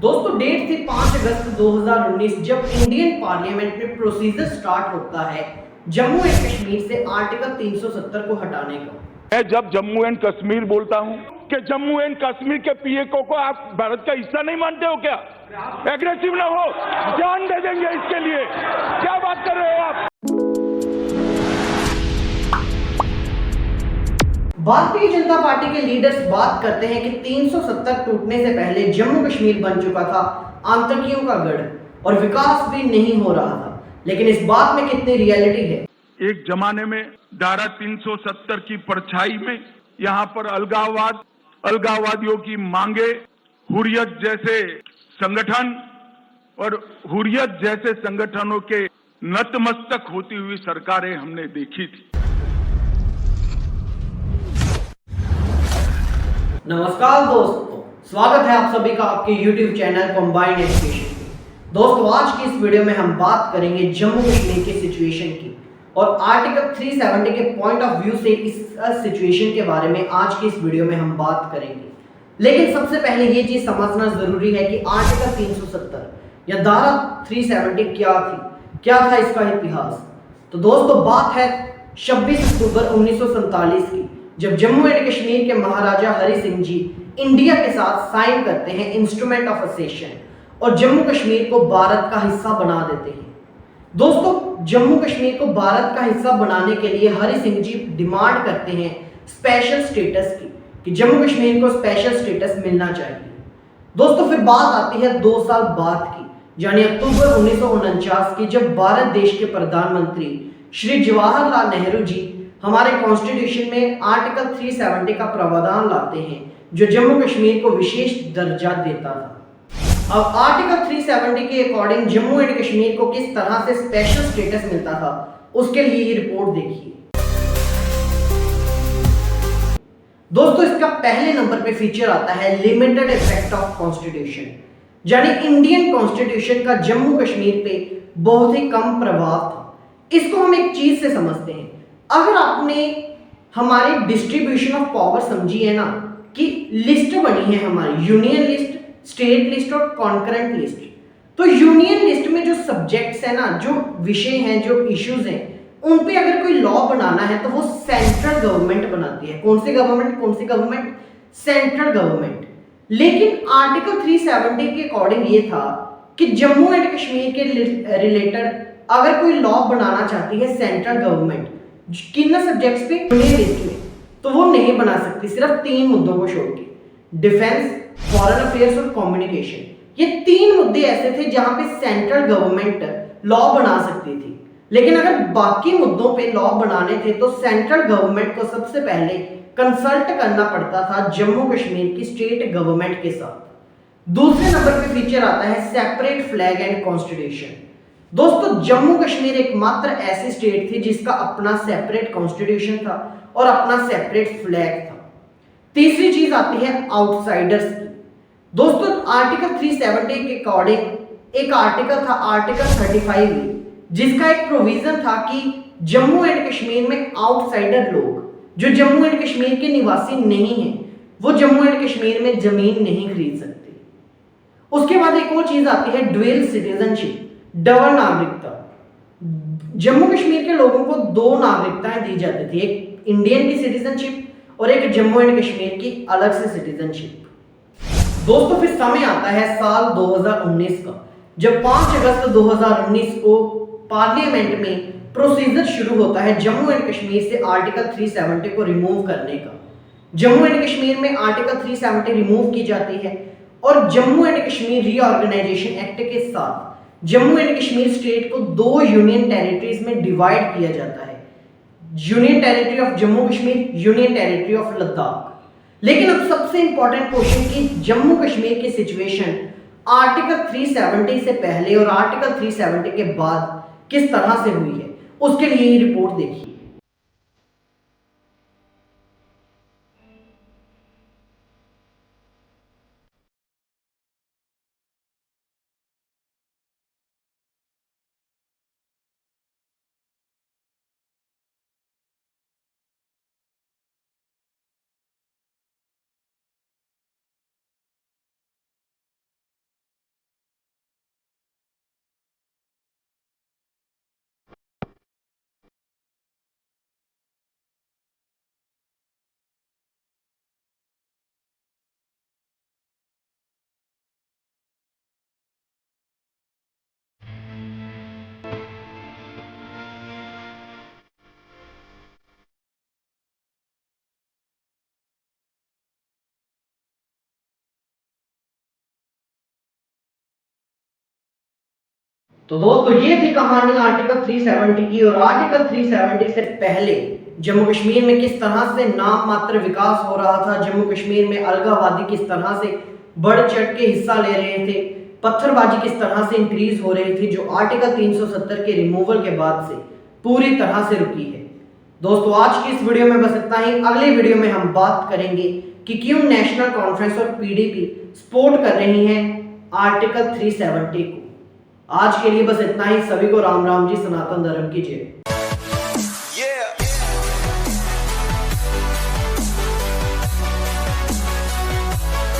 दोस्तों डेट थी 5 अगस्त 2019 जब इंडियन पार्लियामेंट में प्रोसीजर स्टार्ट होता है जम्मू एंड कश्मीर से आर्टिकल 370 को हटाने का। मैं जब जम्मू एंड कश्मीर बोलता हूं कि जम्मू एंड कश्मीर के पीएको को आप भारत का हिस्सा नहीं मानते हो क्या? एग्रेसिव ना हो, जान दे देंगे इसके लिए। क्या बात कर रहे हो आप? भारतीय जनता पार्टी के लीडर्स बात करते हैं कि 370 टूटने से पहले जम्मू कश्मीर बन चुका था आतंकियों का गढ़ और विकास भी नहीं हो रहा था, लेकिन इस बात में कितनी रियलिटी है। एक जमाने में धारा 370 की परछाई में यहां पर अलगाववादियों की मांगे, हुर्रियत जैसे संगठन और हुर्रियत जैसे संगठनों के नतमस्तक होती हुई सरकारें हमने देखी थी। नमस्कार दोस्तों, स्वागत है आप सभी का आपके YouTube चैनल कंबाइंड एजुकेशन में। दोस्तों आज की इस वीडियो में हम बात करेंगे जम्मू कश्मीर की सिचुएशन की और आर्टिकल 370 के पॉइंट ऑफ व्यू से इस सिचुएशन के बारे में आज की इस वीडियो में हम बात करेंगे। लेकिन सबसे पहले ये चीज समझना जरूरी है कि आर्टिकल 370 या धारा 370 क्या था इसका इतिहास। तो दोस्तों बात है 26 अक्टूबर 1947 की, जब जम्मू एंड कश्मीर के महाराजा हरि सिंह जी इंडिया के साथ साइन करते हैं इंस्ट्रूमेंट ऑफ असेशन और जम्मू कश्मीर को भारत का हिस्सा बना देते हैं। दोस्तों जम्मू कश्मीर को भारत का हिस्सा बनाने के लिए हरि सिंह जी डिमांड करते हैं स्पेशल स्टेटस की, कि जम्मू कश्मीर को स्पेशल स्टेटस मिलना चाहिए। दोस्तों फिर बात आती है 2 साल बाद की, यानी अक्टूबर 1949 की, जब भारत देश के प्रधानमंत्री श्री जवाहरलाल नेहरू जी हमारे कॉन्स्टिट्यूशन में आर्टिकल 370 का प्रावधान लाते हैं जो जम्मू कश्मीर को विशेष दर्जा देता था। अब आर्टिकल 370 के अकॉर्डिंग जम्मू एंड कश्मीर को किस तरह से स्पेशल स्टेटस मिलता था उसके लिए ये रिपोर्ट देखिए। दोस्तों इसका पहले नंबर पे फीचर आता है लिमिटेड इफेक्ट ऑफ कॉन्स्टिट्यूशन, यानी इंडियन कॉन्स्टिट्यूशन का जम्मू कश्मीर पे बहुत ही कम प्रभाव था। इसको हम एक चीज से समझते हैं, अगर आपने हमारी डिस्ट्रीब्यूशन ऑफ पावर समझी है ना, कि लिस्ट बनी है हमारी यूनियन लिस्ट, स्टेट लिस्ट और कॉन्करेंट लिस्ट, तो यूनियन लिस्ट में जो सब्जेक्ट्स है ना, जो विषय हैं, जो इश्यूज हैं, उन पे अगर कोई लॉ बनाना है तो वो सेंट्रल गवर्नमेंट बनाती है। कौन सी गवर्नमेंट? Central government. लेकिन आर्टिकल 370 के अकॉर्डिंग ये था कि जम्मू एंड कश्मीर के रिलेटेड अगर कोई लॉ बनाना चाहती है सेंट्रल गवर्नमेंट किन सब्जेक्ट्स पे, यूनियन लिस्ट में, तो वो नहीं बना सकती, सिर्फ 3 मुद्दों को छोड़ के, डिफेंस, फॉरेन अफेयर्स और कम्युनिकेशन। ये 3 मुद्दे ऐसे थे जहां पे सेंट्रल गवर्नमेंट लॉ बना सकती थी। लेकिन अगर बाकी मुद्दों पे लॉ बनाने थे तो सेंट्रल गवर्नमेंट को सबसे पहले कंसल्ट करना पड़ता था जम्मू कश्मीर की स्टेट गवर्नमेंट के साथ। दूसरे नंबर पे फीचर आता है सेपरेट फ्लैग एंड कॉन्स्टिट्यूशन। दोस्तों जम्मू कश्मीर एकमात्र ऐसी स्टेट थी जिसका अपना सेपरेट कॉन्स्टिट्यूशन था और अपना सेपरेट फ्लैग था। तीसरी चीज आती है आउटसाइडर्स की। दोस्तों आर्टिकल 370 के अकॉर्डिंग एक आर्टिकल था आर्टिकल 35, जिसका एक प्रोविजन था कि जम्मू एंड कश्मीर में आउटसाइडर लोग जो जम्मू एंड कश्मीर के निवासी नहीं हैं, वो जम्मू एंड कश्मीर में जमीन नहीं खरीद सकते। उसके बाद एक और चीज आती है ड्यूअल सिटीजनशिप, डबल नागरिकता। जम्मू कश्मीर के लोगों को 2 नागरिकताएं दी जाती थी, एक इंडियन की सिटीजनशिप और एक जम्मू एंड कश्मीर की अलग से सिटीजनशिप। दोस्तों फिर समय आता है साल 2019 का, जब 5 अगस्त 2019 को पार्लियामेंट में प्रोसीजर शुरू होता है जम्मू एंड कश्मीर से आर्टिकल 370 को रिमूव करने का। जम्मू एंड कश्मीर में आर्टिकल 370 रिमूव की जाती है और Jammu and Kashmir reorganisation act के साथ जम्मू एंड कश्मीर स्टेट को 2 यूनियन टेरिटरीज में डिवाइड किया जाता है, union territory of Jammu Kashmir, union territory of Ladakh. लेकिन अब सबसे इंपॉर्टेंट क्वेश्चन कि जम्मू कश्मीर की सिचुएशन आर्टिकल 370 से पहले और आर्टिकल 370 के बाद किस तरह से हुई है, उसके लिए ये रिपोर्ट देखिए। तो दोस्तों ये थी कहानी आर्टिकल 370 की। और आर्टिकल 370 से पहले जम्मू कश्मीर में किस तरह से नाम मात्र विकास हो रहा था, जम्मू कश्मीर में अलगावादी किस तरह से बढ़ चढ़ के हिस्सा ले रहे थे, पत्थरबाजी किस तरह से इंक्रीज हो रही थी, जो आर्टिकल 370 के रिमूवल के बाद से पूरी तरह से रुकी है। दोस्तों आज की इस वीडियो में बस इतना ही। अगले वीडियो में हम बात करेंगे कि क्यों नेशनल कॉन्फ्रेंस और पीडीपी सपोर्ट कर रही हैं आर्टिकल 370 को। आज के लिए बस इतना ही। सभी को राम राम जी, सनातन धर्म की जय।